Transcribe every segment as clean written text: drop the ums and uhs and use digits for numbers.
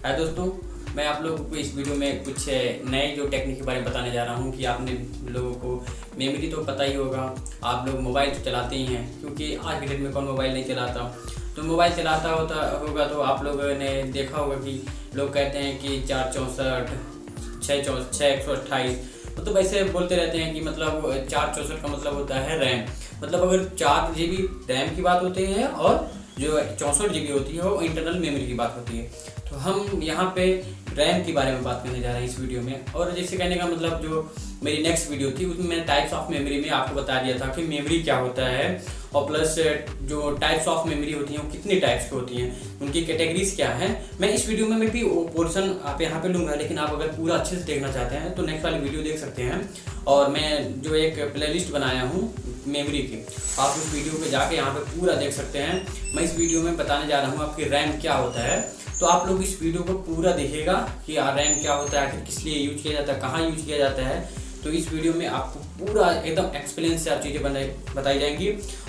हाय दोस्तों, मैं आप लोगों को इस वीडियो में कुछ नए जो टेक्निक के बारे में बताने जा रहा हूं कि आपने लोगों को मेमोरी तो पता ही होगा। आप लोग मोबाइल तो चलाते ही हैं, क्योंकि आज के डेट में कौन मोबाइल नहीं चलाता। तो मोबाइल चलाता होगा तो आप लोगों ने देखा होगा कि लोग कहते हैं कि 464 6 128 मतलब ऐसे बोलते रहते हैं कि मतलब 464 का मतलब होता है रैम। मतलब अगर 4 GB रैम की बात होती है और जो 64 GB होती है वो इंटरनल मेमोरी की बात होती है। तो हम यहाँ पे रैम के बारे में बात करने जा रहे हैं इस वीडियो में। और जैसे कहने का मतलब जो मेरी नेक्स्ट वीडियो थी उसमें मैंने टाइप्स ऑफ मेमोरी में आपको बता दिया था कि मेमोरी क्या होता है, और प्लस जो टाइप्स ऑफ मेमोरी होती हैं वो कितनी टाइप्स की होती हैं, उनकी कैटेगरीज क्या है। मैं इस वीडियो में भी वो पोर्शन आप यहाँ पे लूँगा, लेकिन आप अगर पूरा अच्छे से देखना चाहते हैं तो नेक्स्ट वाली वीडियो देख सकते हैं। और मैं जो एक प्लेलिस्ट बनाया हूँ मेमोरी की, आप उस वीडियो पे जाके यहाँ पे पूरा देख सकते हैं। मैं इस वीडियो में बताने जा रहा हूँ आपकी रैम क्या होता है। तो आप लोग इस वीडियो को पूरा देखिएगा कि रैम क्या होता है, आखिर किस लिए यूज किया जाता है, कहाँ यूज किया जाता है। तो इस वीडियो में आपको पूरा एकदम एक्सपीरियंस से आप चीज़ें बताई जाएंगी।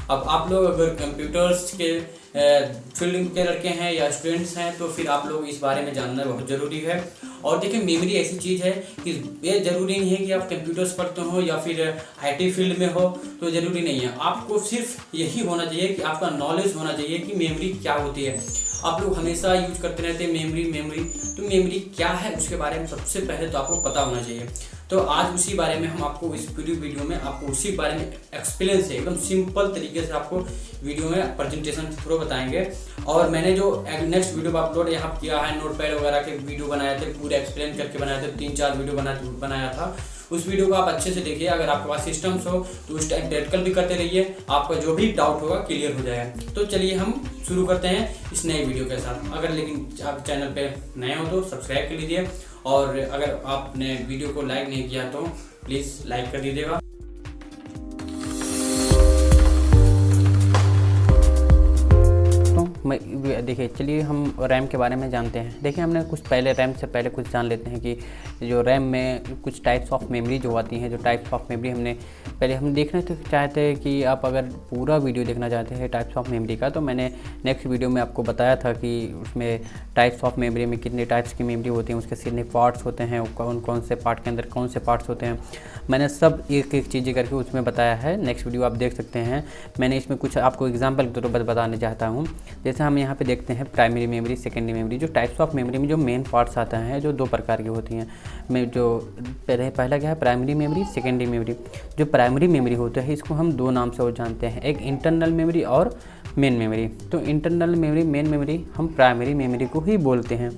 अब आप लोग अगर कंप्यूटर्स के फील्ड के लड़के हैं या स्टूडेंट्स हैं तो फिर आप लोग इस बारे में जानना बहुत ज़रूरी है। और देखिए, मेमोरी ऐसी चीज़ है कि ये ज़रूरी नहीं है कि आप कंप्यूटर्स पढ़ते हो या फिर IT फील्ड में हो, तो ज़रूरी नहीं है। आपको सिर्फ यही होना चाहिए कि आपका नॉलेज होना चाहिए कि मेमोरी क्या होती है। आप लोग हमेशा यूज करते रहते हैं मेमोरी, तो मेमोरी क्या है उसके बारे में सबसे पहले तो आपको पता होना चाहिए। तो आज उसी बारे में हम आपको इस वीडियो में आपको उसी बारे में एक्सपीरियंस से एकदम सिंपल तरीके से आपको वीडियो में प्रेजेंटेशन के थ्रू बताएंगे। और मैंने जो नेक्स्ट वीडियो अपलोड यहाँ किया है, नोटपैड वगैरह के वीडियो बनाए थे, पूरे एक्सप्लेन करके बनाए थे, 3-4 वीडियो बनाया था। उस वीडियो को आप अच्छे से देखिए। अगर आपके पास सिस्टम्स हो तो उस टाइम प्रैक्टिकल भी करते रहिए, आपका जो भी डाउट होगा क्लियर हो जाएगा। तो चलिए हम शुरू करते हैं इस नए वीडियो के साथ। अगर लेकिन आप चैनल पे नए हो तो सब्सक्राइब कर लीजिए, और अगर आपने वीडियो को लाइक नहीं किया तो प्लीज़ लाइक कर दीजिएगा। देखिए, चलिए हम रैम के बारे में जानते हैं। देखिए, हमने कुछ पहले रैम से पहले कुछ जान लेते हैं कि जो रैम में कुछ टाइप्स ऑफ मेमोरी जो आती हैं। जो टाइप्स ऑफ मेमोरी हमने पहले हम देखना तो चाहते हैं कि आप अगर पूरा वीडियो देखना चाहते हैं टाइप्स ऑफ मेमोरी का, तो मैंने नेक्स्ट वीडियो में आपको बताया था कि उसमें टाइप्स ऑफ मेमोरी में कितने टाइप्स की मेमोरी होती हैं, उसके कितने पार्ट्स होते हैं, कौन कौन से पार्ट के अंदर कौन से पार्ट्स होते हैं। मैंने सब एक एक चीज़ें करके उसमें बताया है। नेक्स्ट वीडियो आप देख सकते हैं। मैंने इसमें कुछ आपको एग्जाम्पल के तौर पर बताने चाहता हूँ। जैसे हम यहाँ पे देखते हैं प्राइमरी मेमोरी, सेकेंडरी मेमोरी। जो टाइप्स ऑफ मेमोरी में जो मेन पार्ट्स आता है जो 2 प्रकार की होती हैं। मैं जो पहला क्या है, प्राइमरी मेमोरी, सेकेंडरी मेमोरी। जो प्राइमरी मेमोरी होता है इसको हम 2 नाम से और जानते हैं, एक इंटरनल मेमोरी और मेन मेमोरी। तो इंटरनल मेमोरी, मेन मेमोरी हम प्राइमरी मेमोरी को ही बोलते हैं।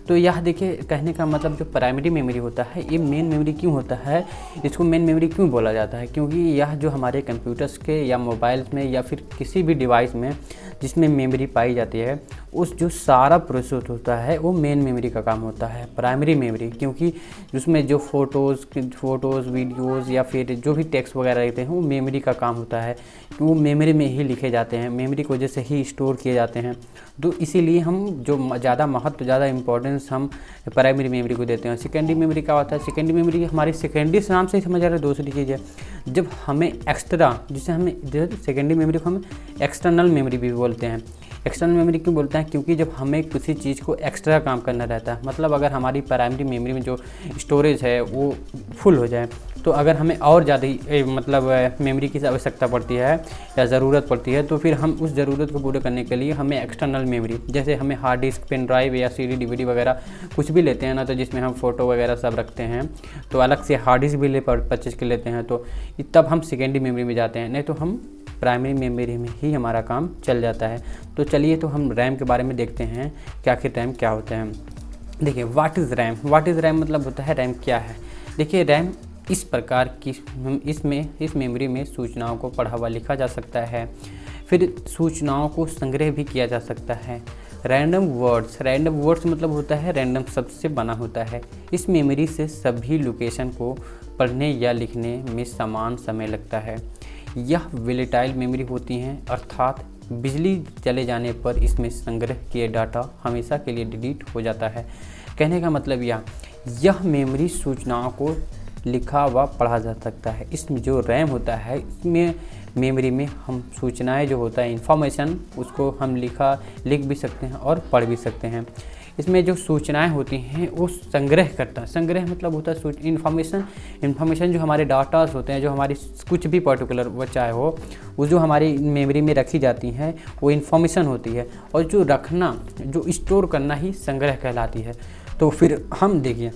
तो यह देखिए, कहने का मतलब जो प्राइमरी मेमोरी होता है ये मेन मेमोरी क्यों होता है, इसको मेन मेमोरी क्यों बोला जाता है, क्योंकि यह जो हमारे कंप्यूटर्स के या मोबाइल्स में या फिर किसी भी डिवाइस में जिसमें मेमोरी पाई जाती है, उस जो सारा प्रोसेस होता है वो मेन मेमोरी का काम होता है, प्राइमरी मेमोरी। क्योंकि उसमें जो फ़ोटोज़ वीडियोज़ या फिर जो भी टेक्स्ट वगैरह रहते हैं वो मेमोरी का काम होता है, कि वो मेमोरी में ही लिखे जाते हैं, मेमोरी की वजह से ही स्टोर किए जाते हैं। तो इसीलिए हम जो ज़्यादा महत्व, ज़्यादा इंपॉर्टेंस हम प्राइमरी मेमोरी को देते हैं। सेकेंडरी मेमोरी क्या होता है, सेकेंडरी मेमोरी हमारी सेकेंडरी नाम से ही समझ आ रहा है, दूसरी चीज़ है जब हमें एक्स्ट्रा, जिसे हमें सेकेंडरी मेमोरी को हम एक्सटर्नल मेमोरी भी बोलते हैं। एक्सटर्नल मेमोरी क्यों बोलते हैं, क्योंकि जब हमें किसी चीज़ को एक्स्ट्रा काम करना रहता है, मतलब अगर हमारी प्राइमरी मेमोरी में जो स्टोरेज है वो फुल हो जाए, तो अगर हमें और ज़्यादा मतलब मेमोरी की आवश्यकता पड़ती है या ज़रूरत पड़ती है, तो फिर हम उस ज़रूरत को पूरा करने के लिए हमें एक्सटर्नल मेमोरी, जैसे हमें हार्ड डिस्क, पेन ड्राइव या CD DVD वगैरह कुछ भी लेते हैं ना, तो जिसमें हम फ़ोटो वगैरह सब रखते हैं, तो अलग से हार्ड डिस्क भी परचेज कर लेते हैं, तो तब हम सेकेंडरी मेमोरी में जाते हैं। नहीं तो हम प्राइमरी मेमोरी में ही हमारा काम चल जाता है। तो चलिए, तो हम रैम के बारे में देखते हैं कि आखिर रैम क्या होता है। देखिए, what is RAM. What is RAM मतलब होता है रैम क्या है। देखिए, रैम इस प्रकार की, इस मेमोरी में सूचनाओं को पढ़ा हुआ लिखा जा सकता है, फिर सूचनाओं को संग्रह भी किया जा सकता है। रैंडम वर्ड्स मतलब होता है रैंडम शब्द से बना होता है। इस मेमोरी से सभी लोकेशन को पढ़ने या लिखने में समान समय लगता है। यह वोलेटाइल मेमोरी होती हैं, अर्थात बिजली चले जाने पर इसमें संग्रह किए डाटा हमेशा के लिए डिलीट हो जाता है। कहने का मतलब यह मेमोरी सूचनाओं को लिखा व पढ़ा जा सकता है। इसमें जो रैम होता है, इसमें मेमोरी में हम सूचनाएं जो होता है, इंफॉर्मेशन, उसको हम लिख भी सकते हैं और पढ़ भी सकते हैं। इसमें जो सूचनाएं होती हैं वो संग्रह करता है। संग्रह मतलब होता है इन्फॉर्मेशन जो हमारे डाटास होते हैं, जो हमारी कुछ भी पर्टिकुलर वो चाहे हो, वो जो हमारी मेमोरी में रखी जाती हैं वो इन्फॉर्मेशन होती है, और जो रखना, जो स्टोर करना ही संग्रह कहलाती है। तो फिर हम देखिए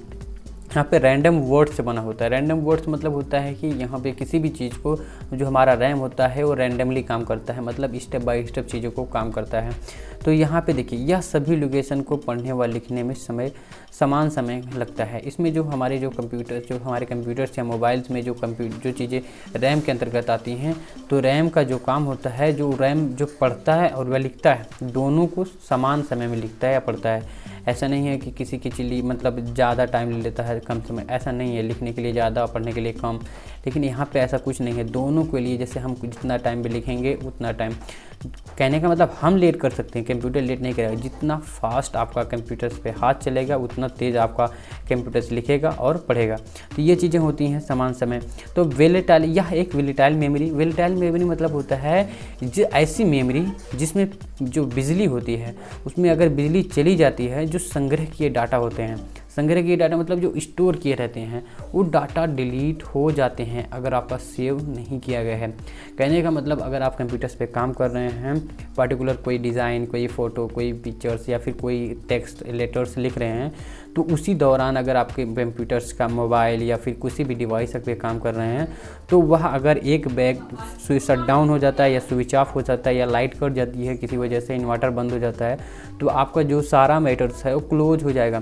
यहाँ पे रैंडम वर्ड्स से बना होता है। रैंडम वर्ड्स मतलब होता है कि यहाँ पे किसी भी चीज़ को जो हमारा रैम होता है वो रैंडमली काम करता है, मतलब स्टेप बाय स्टेप चीज़ों को काम करता है। तो यहाँ पे देखिए यह सभी लोकेशन को पढ़ने व लिखने में समान समय लगता है। इसमें जो हमारे कंप्यूटर्स या मोबाइल्स में जो चीज़ें रैम के अंतर्गत आती हैं, तो रैम का जो काम होता है, जो रैम जो पढ़ता है और वह लिखता है, दोनों को समान समय में लिखता है या पढ़ता है। ऐसा नहीं है कि किसी की चीज़ मतलब ज़्यादा टाइम ले लेता है कम समय, ऐसा नहीं है, लिखने के लिए ज़्यादा और पढ़ने के लिए कम। लेकिन यहाँ पे ऐसा कुछ नहीं है, दोनों के लिए जैसे हम जितना टाइम भी लिखेंगे उतना टाइम, कहने का मतलब हम लेट कर सकते हैं, कंप्यूटर लेट नहीं करेगा। जितना फास्ट आपका कंप्यूटर पे हाथ चलेगा उतना तेज़ आपका कंप्यूटर से लिखेगा और पढ़ेगा। तो ये चीज़ें होती हैं समान समय। तो वेलेटाइल, यह एक वेलेटाइल मेमोरी मतलब होता है जो ऐसी मेमोरी जिसमें जो बिजली होती है, उसमें अगर बिजली चली जाती है, जो संग्रह किए डाटा होते हैं, संग्रह किए डाटा मतलब जो स्टोर किए रहते हैं, वो डाटा डिलीट हो जाते हैं अगर आपका सेव नहीं किया गया है। कहने का मतलब अगर आप कंप्यूटर्स पे काम कर रहे हैं, पर्टिकुलर कोई डिज़ाइन, कोई फ़ोटो, कोई पिक्चर्स या फिर कोई टेक्स्ट लेटर्स लिख रहे हैं, तो उसी दौरान अगर आपके कंप्यूटर्स का मोबाइल या फिर किसी भी डिवाइस पे काम कर रहे हैं, तो वह अगर एक बैग शट डाउन हो जाता है या स्विच ऑफ हो जाता है या लाइट कट जाती है किसी वजह से, इन्वर्टर बंद हो जाता है, तो आपका जो सारा मैटर्स है वो क्लोज हो जाएगा।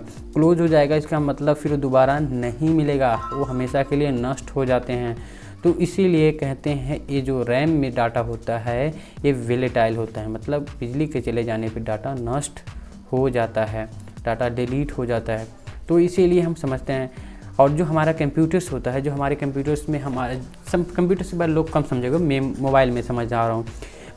इसका मतलब फिर दोबारा नहीं मिलेगा, वो हमेशा के लिए नष्ट हो जाते हैं। तो इसीलिए कहते हैं ये जो रैम में डाटा होता है ये वेलेटाइल होता है, मतलब बिजली के चले जाने पर डाटा नष्ट हो जाता है, डाटा डिलीट हो जाता है। तो इसीलिए हम समझते हैं। और जो हमारा कंप्यूटर्स होता है, जो हमारे कंप्यूटर्स में हमारे कंप्यूटर्स के बारे लोग कम समझेगा, मैं मोबाइल में समझ जा रहा हूँ।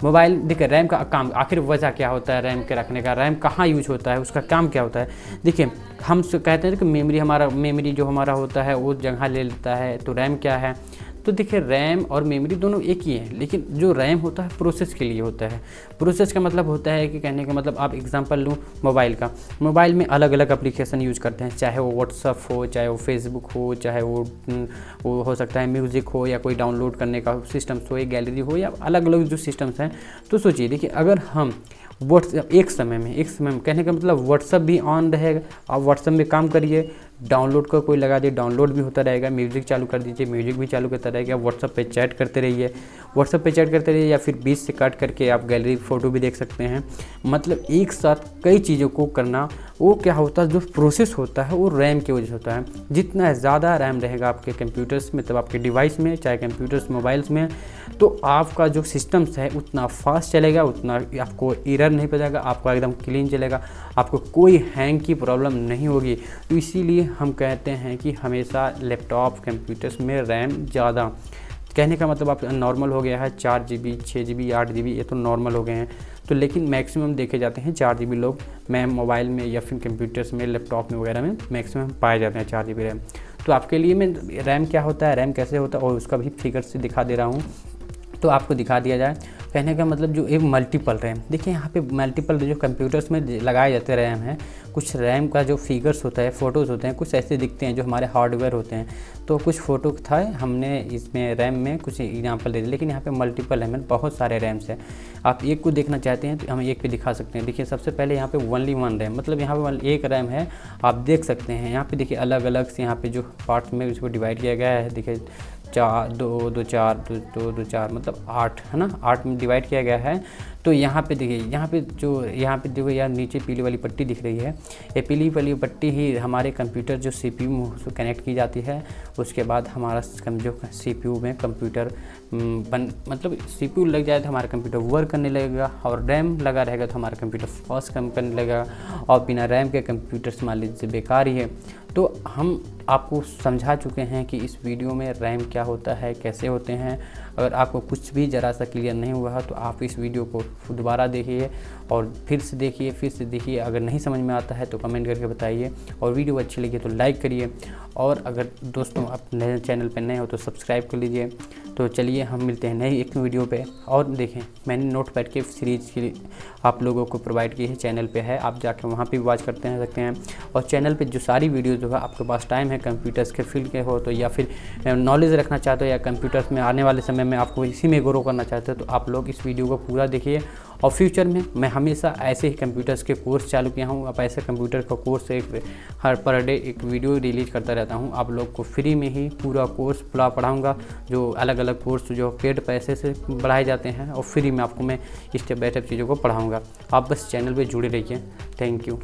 मोबाइल देखिए रैम का काम, आखिर वजह क्या होता है रैम के रखने का, रैम कहाँ यूज होता है, उसका काम क्या होता है। देखिए हम कहते हैं कि मेमोरी जो हमारा होता है वो जगह ले लेता है, तो रैम क्या है। तो देखिए रैम और मेमोरी दोनों एक ही हैं, लेकिन जो रैम होता है प्रोसेस के लिए होता है। प्रोसेस का मतलब होता है कि कहने का मतलब आप एग्जांपल लूँ मोबाइल का, मोबाइल में अलग अलग एप्लीकेशन यूज़ करते हैं, चाहे वो व्हाट्सअप हो, चाहे वो फेसबुक हो, चाहे वो हो सकता है म्यूज़िक हो, या कोई डाउनलोड करने का सिस्टम्स हो, या गैलरी हो, या अलग अलग जो सिस्टम्स हैं। तो सोचिए देखिए अगर हम व्हाट्सएप एक समय में कहने का मतलब व्हाट्सएप भी ऑन रहेगा, आप व्हाट्सएप में काम करिए, डाउनलोड का कोई लगा दिए, डाउनलोड भी होता रहेगा, म्यूज़िक चालू कर दीजिए, म्यूज़िक भी चालू करता रहेगा, व्हाट्सएप पे चैट करते रहिए, या फिर बीच से कट करके आप गैलरी फ़ोटो भी देख सकते हैं। मतलब एक साथ कई चीज़ों को करना, वो क्या होता है, जो प्रोसेस होता है वो रैम की वजह से होता है। जितना ज़्यादा रैम रहेगा आपके कंप्यूटर्स में, तब आपके डिवाइस में, चाहे कंप्यूटर्स मोबाइल्स में, तो आपका जो सिस्टम्स है उतना फास्ट चलेगा, उतना आपको एरर नहीं पड़ेगा, आपका एकदम क्लीन चलेगा, आपको कोई हैंग की प्रॉब्लम नहीं होगी। तो इसीलिए हम कहते हैं कि हमेशा लैपटॉप कंप्यूटर्स में रैम ज़्यादा, कहने का मतलब आप नॉर्मल हो गया है 4 GB 6 GB 8 GB, ये तो नॉर्मल हो गए हैं। तो लेकिन मैक्सिमम देखे जाते हैं 4 GB लोग मोबाइल में या फिर कंप्यूटर्स में, लैपटॉप में वगैरह में मैक्सिमम पाए जाते हैं 4 GB रैम। तो आपके लिए मैं रैम क्या होता है, रैम कैसे होता है, और उसका भी फिगर से दिखा दे रहा हूँ। तो आपको दिखा दिया जाए, कहने का मतलब जो एक मल्टीपल रैम, देखिए यहाँ पे मल्टीपल जो कंप्यूटर्स में लगाए जाते रैम हैं, कुछ रैम का जो फिगर्स होता है, फ़ोटोज़ होते हैं, कुछ ऐसे दिखते हैं जो हमारे हार्डवेयर होते हैं। तो कुछ फ़ोटो था हमने इसमें रैम में कुछ एग्जांपल दे दिए, लेकिन यहाँ पे मल्टीपल रैम है, बहुत सारे रैम्स हैं। आप एक को देखना चाहते हैं तो हम एक पे दिखा सकते हैं। देखिए सबसे पहले यहाँ पे ओनली वन रैम, मतलब यहाँ पे एक रैम है, आप देख सकते हैं। यहाँ पे देखिए अलग अलग से यहाँ पे जो पार्ट्स में इसको डिवाइड किया गया है, देखिए 2 2 4 2 2 4 मतलब 8 है ना, 8 में डिवाइड किया गया है। तो यहाँ पे देखिए, यहाँ पे देखो यार नीचे पीली वाली पट्टी दिख रही है, ये पीली वाली पट्टी ही हमारे कंप्यूटर जो CPU से कनेक्ट की जाती है। उसके बाद हमारा जो CPU में कंप्यूटर मतलब CPU लग जाए तो हमारा कंप्यूटर वर्क करने लगेगा, और रैम लगा रहेगा तो हमारा कंप्यूटर फास्ट काम करने लगेगा, और बिना रैम के कंप्यूटर मान लीजिए बेकार ही है। तो हम आपको समझा चुके हैं कि इस वीडियो में रैम क्या होता है, कैसे होते हैं। अगर आपको कुछ भी ज़रा सा क्लियर नहीं हुआ है तो आप इस वीडियो को दोबारा देखिए और फिर से देखिए। अगर नहीं समझ में आता है तो कमेंट करके बताइए, और वीडियो अच्छी लगी तो लाइक करिए, और अगर दोस्तों आप नए चैनल पर नए हो तो सब्सक्राइब कर लीजिए। तो तो चलिए हम मिलते हैं नई एक वीडियो पे। और देखें मैंने नोटपैड के सीरीज़ की आप लोगों को प्रोवाइड की है, चैनल पे है, आप जाकर वहाँ पे वॉच करते हैं सकते हैं। और चैनल पे जो सारी वीडियो जो है आपके पास टाइम है कंप्यूटर्स के फील्ड के हो तो, या फिर नॉलेज रखना चाहते हो या कंप्यूटर्स में आने वाले समय में आपको इसी में ग्रो करना चाहते हो, तो आप लोग इस वीडियो को पूरा देखिए। और फ्यूचर में मैं हमेशा ऐसे ही कंप्यूटर्स के कोर्स चालू किया हूँ। अब ऐसे कंप्यूटर का कोर्स हर पर डे एक वीडियो रिलीज करता रहता हूँ। आप लोग को फ्री में ही पूरा कोर्स पूरा पढ़ाऊँगा, जो अलग अलग कोर्स जो पेड पैसे से बढ़ाए जाते हैं, और फ्री में आपको मैं स्टेप बाय स्टेप चीज़ों को पढ़ाऊँगा। आप बस चैनल पर जुड़े रहिए। Thank you.